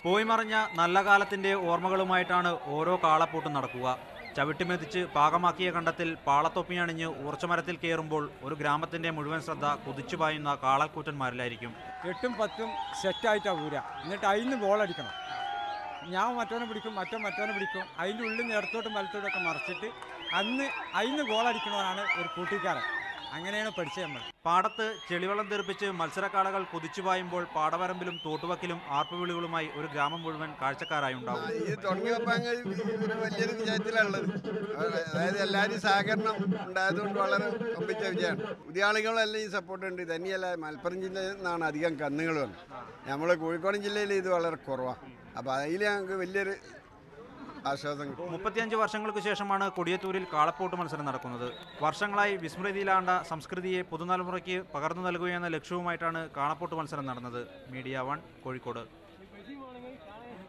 പോയിമറിഞ്ഞ നല്ല കാലത്തിന്റെ ഓർമ്മകളുമായിട്ടാണ് ഓരോ കാളപ്പൂട്ടും നടക്കുക. ചവിട്ടിമെതിച്ച് പാകമാക്കിയ കണ്ടത്തിൽ പാളത്തൊപ്പിയണിഞ്ഞ് ഊർച്ചമരത്തിൽ കയറുമ്പോൾ ഒരു ഗ്രാമത്തിന്റെ മുഴുവൻ ശ്രദ്ധ കുതിച്ചു പായുന്ന കാളക്കൂറ്റന്മാരിലായിരിക്കും. 8ഉം 10ഉം സെറ്റായിട്ടാണ് ഊര. എന്നിട്ട് അതിന് ബോളടിക്കണം. ഞാൻ മറ്റവനെ പിടിക്കും, മറ്റവനെ പിടിക്കും. അതിൻ്റെ ഉള്ളിൽ നിന്ന് ഇടത്തോട്ടും വലത്തോട്ടൊക്കെ മറിച്ചിട്ട് അതിന് ഗോളടിക്കണവനാണ് ഒരു കൂട്ടിക്കാരൻ. അങ്ങനെയാണ് പഠിച്ചത് നമ്മൾ. പാടത്ത് ചെളിവെള്ളം തെറിപ്പിച്ച് മത്സരക്കാളകൾ കുതിച്ചു പായുമ്പോൾ പാടവരമ്പിലും തോട്ടുവക്കിലും ആർപ്പുവിളികളുമായി ഒരു ഗ്രാമം മുഴുവൻ കാഴ്ചക്കാരായി ഉണ്ടാവും. ഇത് തുടങ്ങിയപ്പോൾ വലിയൊരു വിജയത്തിലുള്ളത്. അതായത് എല്ലാവരും സഹകരണം ഉണ്ടായതുകൊണ്ട് വളരെ ഒപ്പിച്ച വിജയമാണ്. പുതിയ ആളുകളെല്ലാം ഈ സപ്പോർട്ട് ഉണ്ട്. തന്നെയല്ല, മലപ്പുറം ജില്ലയിൽ നിന്നാണ് അധികം കന്നുകൾ വന്നത്. നമ്മൾ കോഴിക്കോട് ജില്ലയിൽ ഇത് വളരെ കുറവാണ്. അപ്പോൾ അതിൽ ഞങ്ങൾക്ക് വലിയൊരു 35 വർഷങ്ങൾക്ക് ശേഷമാണ് കൊടിയത്തൂരിൽ കാളപ്പോട്ട് മത്സരം നടക്കുന്നത്. വർഷങ്ങളായി വിസ്മൃതിയിലാണ്ട സംസ്കൃതിയെ പുതുതലമുറയ്ക്ക് പകർന്നു നൽകുകയെന്ന ലക്ഷ്യവുമായിട്ടാണ് കാളപ്പോട്ട് മത്സരം നടന്നത്. മീഡിയ 1 കോഴിക്കോട്.